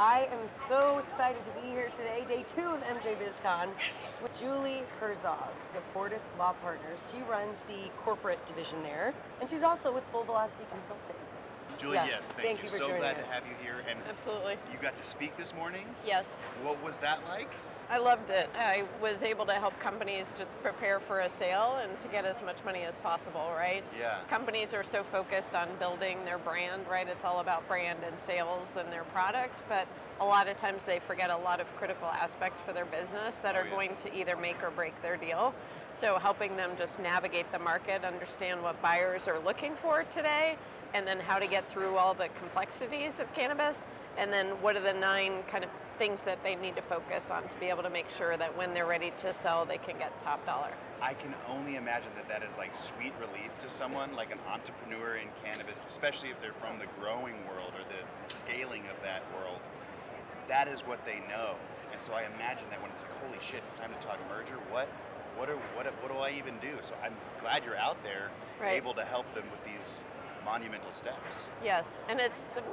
I am so excited to be here today, day 2 of MJ BizCon, with Julie Herzog of Fortis Law Partners. She runs the corporate division there, and she's also with Full Velocity Consulting. Julie, Yeah, yes, thank you for so joining glad us. to have you here. And Absolutely. you got to speak this morning. Yes. What was that like? I loved it. I was able to help companies just prepare for a sale and to get as much money as possible, right? Yeah. Companies are so focused on building their brand, right? It's all about brand and sales and their product, but a lot of times they forget a lot of critical aspects for their business that are going to either make or break their deal. So helping them just navigate the market, understand what buyers are looking for today, and then how to get through all the complexities of cannabis, and then what are the 9 kind of things that they need to focus on to be able to make sure that when they're ready to sell, they can get top dollar. I can only imagine that that is like sweet relief to someone, like an entrepreneur in cannabis, especially if they're from the growing world or the scaling of that world. That is what they know. And so I imagine that when it's like, holy shit, it's time to talk merger, what do I even do? So I'm glad you're out there, able to help them with these monumental steps. Yes, and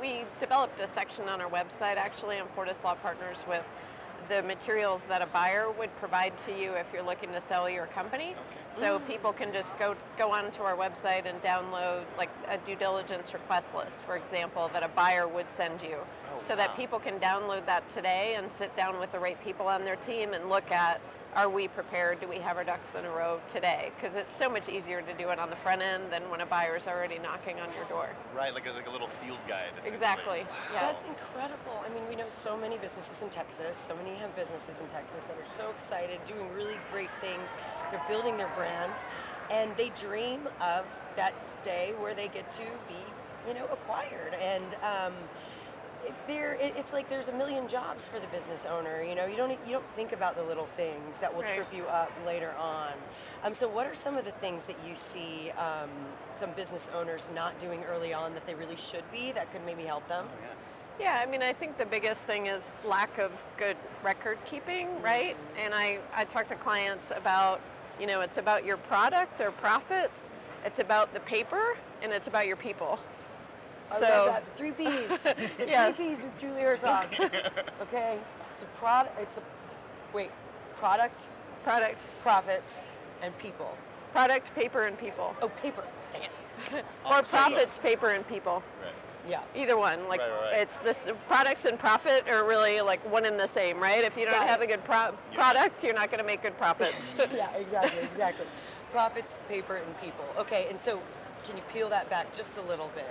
we developed a section on our website actually on Fortis Law Partners with the materials that a buyer would provide to you if you're looking to sell your company. Okay. So people can just go onto our website and download like a due diligence request list, for example, that a buyer would send you. So that people can download that today and sit down with the right people on their team and look at, are we prepared? Do we have our ducks in a row today? Because it's so much easier to do it on the front end than when a buyer's already knocking on your door. Right, like a little field guide. Exactly. Wow. Yeah. That's incredible. I mean, we know so many businesses in Texas, so many hemp businesses in Texas that are so excited, doing really great things. They're building their brand, and they dream of that day where they get to be, acquired. And it's like there's a million jobs for the business owner. You don't think about the little things that will trip you up later on. So what are some of the things that you see some business owners not doing early on that they really should be that could maybe help them? Oh, yeah. Yeah, I mean, I think the biggest thing is lack of good record keeping, right? And I talk to clients about, it's about your product or profits, it's about the paper, and it's about your people. I love that. The 3 Ps. The 3 Ps with Julie Herzog. Okay. It's a product. Product, profits, and people. Product, paper, and people. Oh, paper. Dang it. Or profits, paper, and people. Right. Yeah. Either one. Like Right. it's this products and profit are really like one and the same, right? If you don't have a good product, you're not going to make good profits. Yeah, exactly. Profits, paper, and people. Okay, and so can you peel that back just a little bit,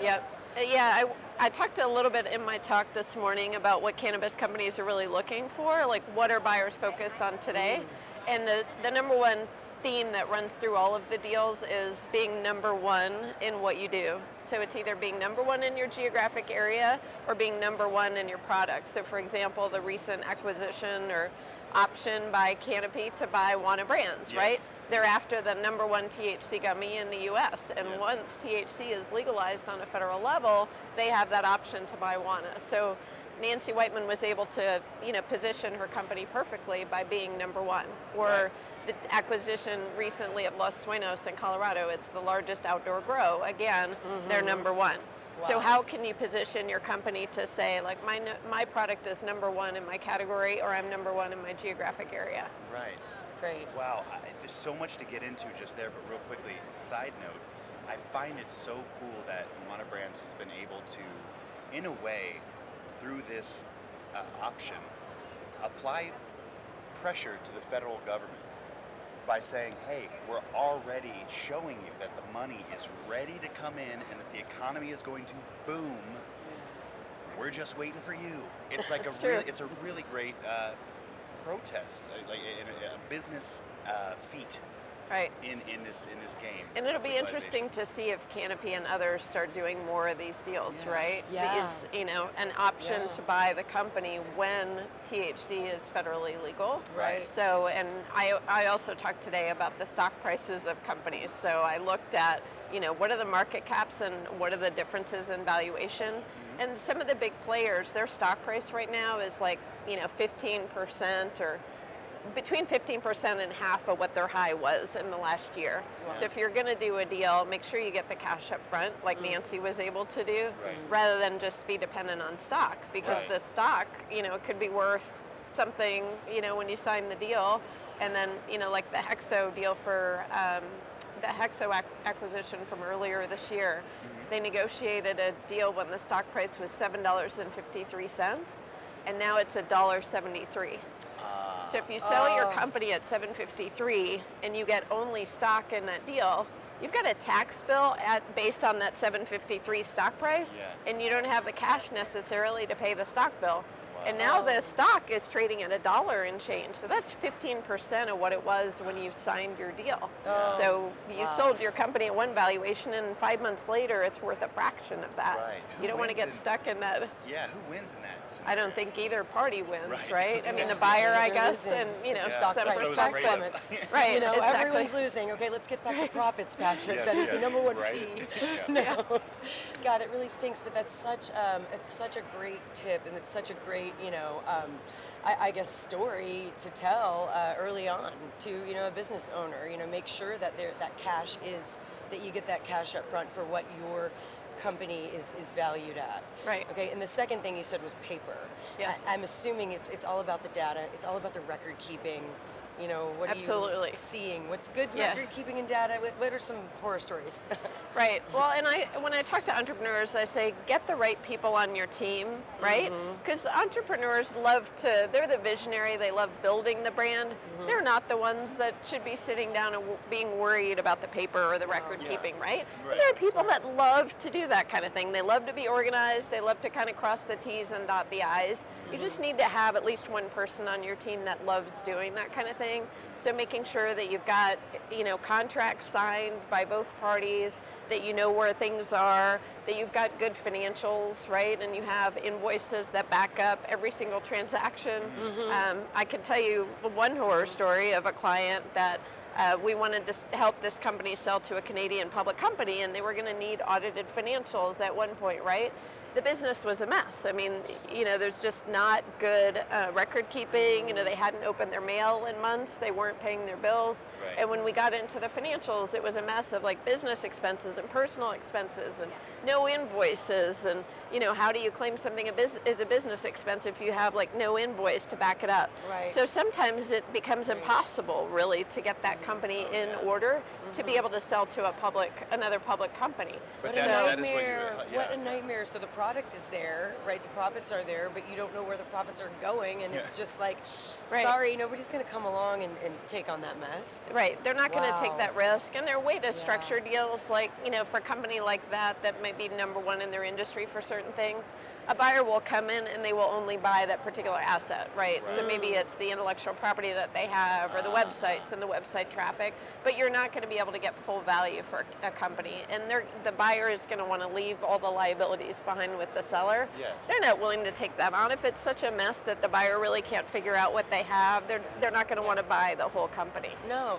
Yep. Yeah, I talked a little bit in my talk this morning about what cannabis companies are really looking for, like what are buyers focused on today. And the number one theme that runs through all of the deals is being number one in what you do. So it's either being number one in your geographic area or being number one in your product. So for example, the recent acquisition or option by Canopy to buy Wana Brands, right? They're after the number one THC gummy in the US. And once THC is legalized on a federal level, they have that option to buy Wana. So Nancy Whiteman was able to, position her company perfectly by being number one. Or the acquisition recently of Los Sueños in Colorado, it's the largest outdoor grow. Again, they're number one. Wow. So how can you position your company to say, like, my product is number one in my category, or I'm number one in my geographic area? Right. Great. Wow, there's so much to get into just there, but real quickly, side note, I find it so cool that Wana Brands has been able to, in a way, through this option, apply pressure to the federal government by saying, hey, we're already showing you that the money is ready to come in and that the economy is going to boom. We're just waiting for you. It's like it's a really great protest, like a business feat. Right. In this game. And it'll be interesting to see if Canopy and others start doing more of these deals, right? Yeah. These, an option to buy the company when THC is federally legal. Right. So, and I also talked today about the stock prices of companies. So I looked at, what are the market caps and what are the differences in valuation? And some of the big players, their stock price right now is like, 15% or between 15% and half of what their high was in the last year. Wow. So if you're going to do a deal, make sure you get the cash up front, like Nancy was able to do, Right. rather than just be dependent on stock, because Right. the stock, could be worth something, when you sign the deal, and then, like the Hexo deal for the Hexo acquisition from earlier this year, they negotiated a deal when the stock price was $7.53, and now it's $1.73. So if you sell your company at $7.53 and you get only stock in that deal, you've got a tax bill based on that $7.53 stock price, and you don't have the cash necessarily to pay the stock bill. And now the stock is trading at $1 and change. So that's 15% of what it was when you signed your deal. So you sold your company at one valuation, and 5 months later, it's worth a fraction of that. Right. You don't want to get stuck in that. Yeah, who wins in that scenario? I don't think either party wins, Right. right? I mean, the Yeah. buyer, I They're guess, losing. and, Stock some price perspective. plummets. Right, exactly. Everyone's losing. Okay, let's get back to profits, Patrick. Yes, That is the yes, number one right. key. Yeah. No. God, it really stinks, but that's it's such a great tip, and it's such a great, I guess story to tell early on to a business owner. Make sure that that you get that cash up front for what your company is valued at. Right. Okay. And the second thing you said was paper. Yes. I'm assuming it's all about the data. It's all about the record keeping. What Absolutely. are you seeing? What's good Yeah. record keeping and data? What are some horror stories? Right. Well, and when I talk to entrepreneurs, I say get the right people on your team, right? Because entrepreneurs they're the visionary. They love building the brand. They're not the ones that should be sitting down and being worried about the paper or the record keeping, right? Right. There are people that love to do that kind of thing. They love to be organized. They love to kind of cross the T's and dot the I's. You just need to have at least one person on your team that loves doing that kind of thing. So making sure that you've got, contracts signed by both parties, that you know where things are, that you've got good financials, right? And you have invoices that back up every single transaction. I can tell you one horror story of a client that we wanted to help this company sell to a Canadian public company, and they were going to need audited financials at one point, right? The business was a mess. I mean, there's just not good record keeping. They hadn't opened their mail in months. They weren't paying their bills. Right. And when we got into the financials, it was a mess of like business expenses and personal expenses and no invoices. And, how do you claim something is a business expense if you have like no invoice to back it up? Right. So sometimes it becomes impossible really to get that company in order to be able to sell to another public company. But What that- a that is what nightmare. you're- What a yeah. nightmare. So the product is there, right? The profits are there, but you don't know where the profits are going, and it's just like, Right. sorry, nobody's going to come along and take on that mess. Right, they're not going to take Wow. that risk, and there are way to structure deals like, for a company like that might be number one in their industry for certain things. A buyer will come in and they will only buy that particular asset, right? So maybe it's the intellectual property that they have or the websites and the website traffic, but you're not going to be able to get full value for a company. And the buyer is going to want to leave all the liabilities behind with the seller. Yes. They're not willing to take that on. If it's such a mess that the buyer really can't figure out what they have, they're not going to want to buy the whole company. No.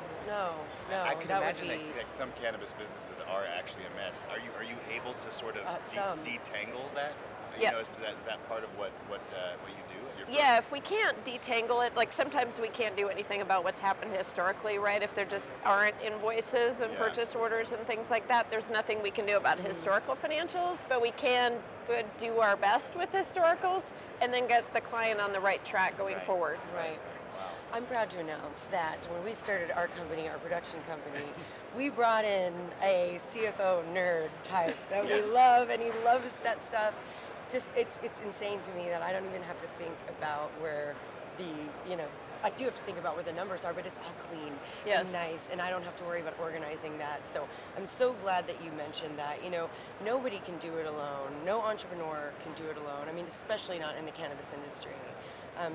I can that imagine would be, that some cannabis businesses are actually a mess. Are you able to sort of some. detangle that? Yep. Is that part of what you do at your firm? Yeah, if we can't detangle it, like sometimes we can't do anything about what's happened historically, right? If there just aren't invoices and purchase orders and things like that, there's nothing we can do about historical financials, but we can do our best with historicals and then get the client on the right track going forward. right. Wow. I'm proud to announce that when we started our company, our production company, we brought in a CFO nerd type that Yes. we love, and he loves that stuff. Just it's insane to me that I don't even have to think about where I do have to think about where the numbers are, but it's all clean and nice, and I don't have to worry about organizing that. So I'm so glad that you mentioned that. Nobody can do it alone. No entrepreneur can do it alone. I mean, especially not in the cannabis industry.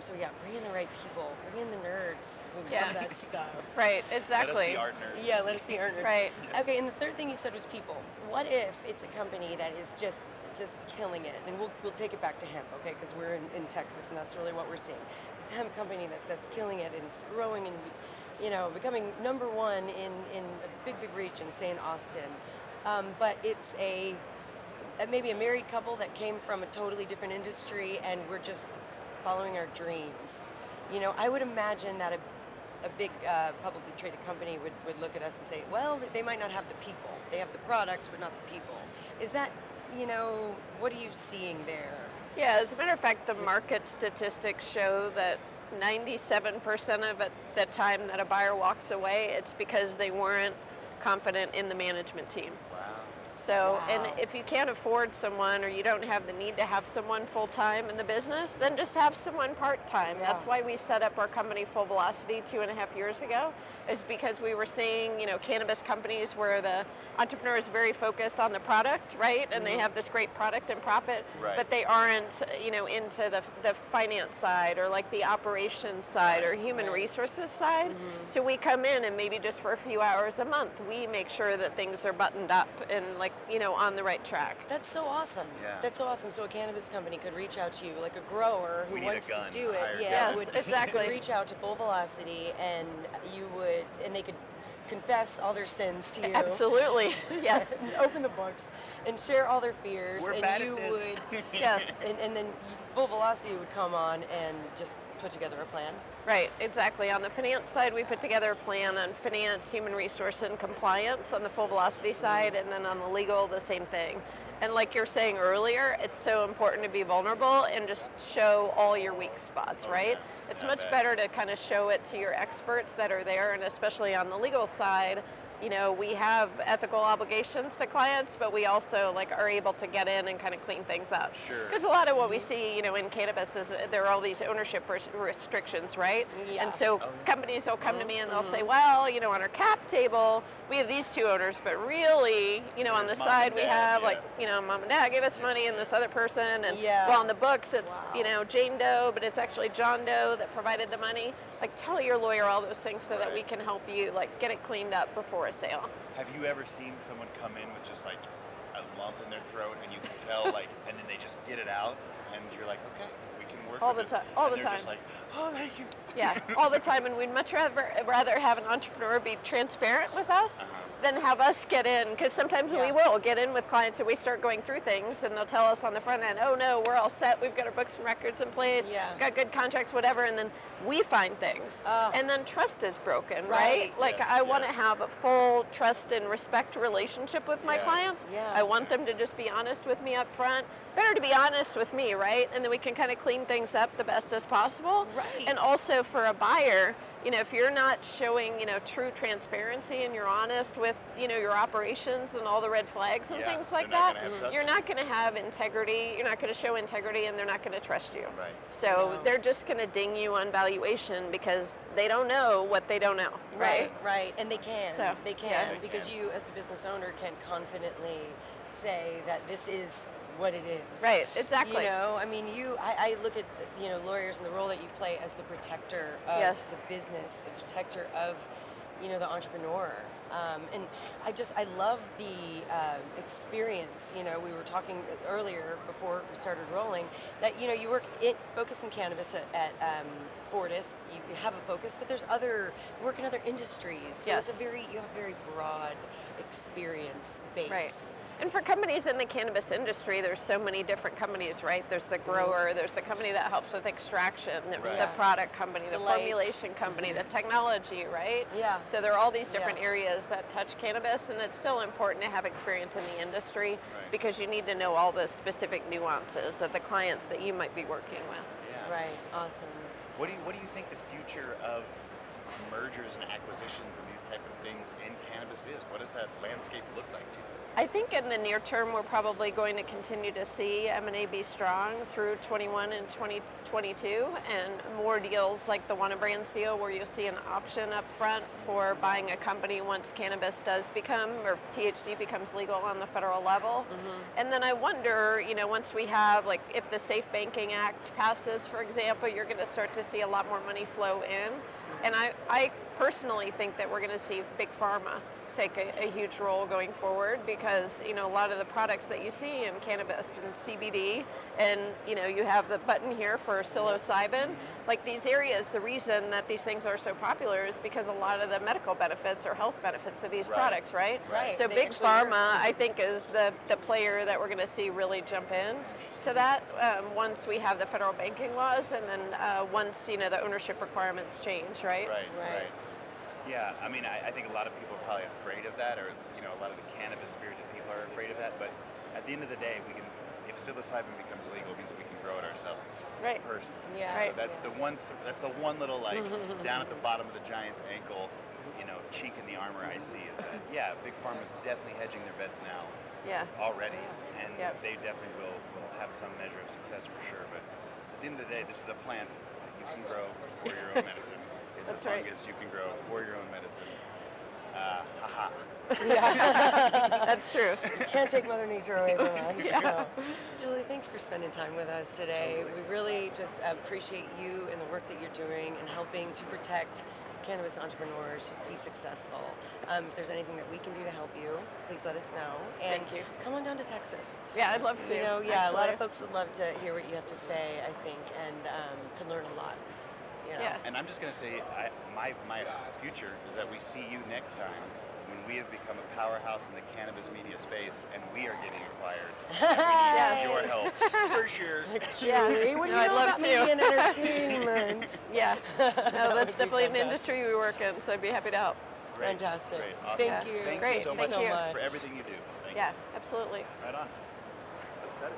So yeah, bring in the right people. Bring in the nerds who love that stuff. Right, exactly. Let us be our nerds. Yeah, let us be our nerds. Right. Okay, and the third thing you said was people. What if it's a company that is just killing it? And we'll take it back to hemp, okay? Because we're in Texas, and that's really what we're seeing. This hemp company that's killing it, and it's growing and becoming number one in a big region, say in Austin. But it's maybe a married couple that came from a totally different industry, and we're just following our dreams. I would imagine that a a big publicly traded company would look at us and say, well, they might not have the people. They have the product, but not the people. Is that, what are you seeing there? Yeah, as a matter of fact, the market statistics show that 97% of it, the time that a buyer walks away, it's because they weren't confident in the management team. Wow. So, Wow. and if you can't afford someone or you don't have the need to have someone full-time in the business, then just have someone part-time. Yeah. That's why we set up our company Full Velocity 2.5 years ago, is because we were seeing, cannabis companies where the entrepreneur is very focused on the product, right? And they have this great product and profit, Right. but they aren't, into the finance side or like the operations side or human resources side. So we come in and maybe just for a few hours a month, we make sure that things are buttoned up and on the right track. That's so awesome. Yeah. That's so awesome. So a cannabis company could reach out to you, like a grower who We need a wants to gun, do it. hire Yeah, guns. would Yes, exactly. could reach out to Full Velocity, and they could confess all their sins to you. Absolutely, yes. And open the books and share all their fears. We're and bad you at this. would, Yes. and then Full Velocity would come on and just put together a plan. Right, exactly. On the finance side, we put together a plan on finance, human resource, and compliance on the Full Velocity side, and then on the legal, the same thing. And like you're saying earlier, it's so important to be vulnerable and just show all your weak spots, right? Yeah. It's I much bet. better to kind of show it to your experts that are there, and especially on the legal side, we have ethical obligations to clients, but we also are able to get in and kind of clean things up. Sure. Because a lot of what we see, in cannabis is there are all these ownership restrictions, right? Yeah. And so companies will come to me and they'll say, well, on our cap table, we have these two owners, but really, on the There's mom side and we dad, have yeah. mom and dad gave us money and this other person, and Yeah. well, on the books it's, Wow. Jane Doe, but it's actually John Doe that provided the money. Tell your lawyer all those things so that Right. we can help you, get it cleaned up before a sale. Have you ever seen someone come in with just a lump in their throat and you can tell and then they just get it out and you're like, okay, we can work All with the this. ti- all And the they're time. just like, oh, thank you. Yeah, all the time, and we'd much rather have an entrepreneur be transparent with us than have us get in, because sometimes we Yeah. will get in with clients and we start going through things and they'll tell us on the front end, oh no, we're all set, we've got our books and records in place, Yeah. got good contracts, whatever, and then we find things, and then trust is broken, right? Right. Yes, I want to yes. have a full trust and respect relationship with my Yeah. clients. Yeah. I want them to just be honest with me up front. Better to be honest with me, right? And then we can kind of clean things up the best as possible. Right. And also for a buyer, if you're not showing, true transparency and you're honest with, your operations and all the red flags and Yeah, things like they're not that, gonna have trust. you're not going to have integrity. You're not going to show integrity, and they're not going to trust you. Right. So No. they're just going to ding you on valuation because they don't know what they don't know, right? Right, and they can. So, they can, yeah. They because can. you, as the business owner, can confidently say that this is what it is. Right, exactly. I look at lawyers and the role that you play as the protector of Yes. the business, the protector of the entrepreneur. And I love the experience. We were talking earlier before we started rolling that you focus in cannabis at Fortis. You have a focus, but you work in other industries. So Yes. you have a very broad experience base. Right. And for companies in the cannabis industry, there's so many different companies, right? There's the grower, there's the company that helps with extraction, there's Right. the product company, the The lights. formulation company, the technology, right? Yeah. So there are all these different Yeah. areas that touch cannabis, and it's still important to have experience in the industry Right. because you need to know all the specific nuances of the clients that you might be working with. Yeah. Right. Awesome. What do you think the future of mergers and acquisitions and these type of things in cannabis is? What does that landscape look like to you? I think in the near term, we're probably going to continue to see M&A be strong through 21 and 2022, and more deals like the Wanna Brands deal where you'll see an option up front for buying a company once cannabis does become, or THC becomes legal on the federal level. And then I wonder, once we have, if the Safe Banking Act passes, for example, you're going to start to see a lot more money flow in. And I personally think that we're going to see big pharma take a huge role going forward, because a lot of the products that you see in cannabis and CBD, and you have the button here for psilocybin, like these areas, the reason that these things are so popular is because a lot of the medical benefits or health benefits of these products, right? Right. So They big actually pharma, I think, is the player that we're going to see really jump in to that once we have the federal banking laws, and then once the ownership requirements change, right? Right. Yeah, I mean, I think a lot of people are probably afraid of that, or a lot of the cannabis spirited people are afraid of that. But at the end of the day, if psilocybin becomes legal, it means we can grow it ourselves, Right. personally. Yeah. Right. So that's the one little down at the bottom of the giant's ankle, chink in the armor I see is that big pharma's definitely hedging their bets now Yeah. already, and Yep. they definitely will have some measure of success for sure. But at the end of the day, this is a plant that you can grow for your own medicine. It's That's a right. fungus you can grow for your own medicine. Haha. That's true. Can't take Mother Nature away from us. Yeah. So. Julie, thanks for spending time with us today. Totally. We really just appreciate you and the work that you're doing and helping to protect cannabis entrepreneurs, just be successful. If there's anything that we can do to help you, please let us know. And Thank you. come on down to Texas. Yeah, I'd love to. A lot actually. of folks would love to hear what you have to say, I think, and can learn a lot. Yeah. And I'm just going to say, my future is that we see you next time when we have become a powerhouse in the cannabis media space and we are getting acquired. And we need your help, for sure. Julie, what do you I'd know love about to. media and entertainment? Yeah. No, That would that's be definitely an fantastic. industry we work in, so I'd be happy to help. Great, Fantastic. Great. Awesome. Thank Yeah. you. Thank Great. you so Thank much you. for everything you do. Thank Yeah, absolutely. you. Right on. Let's cut it.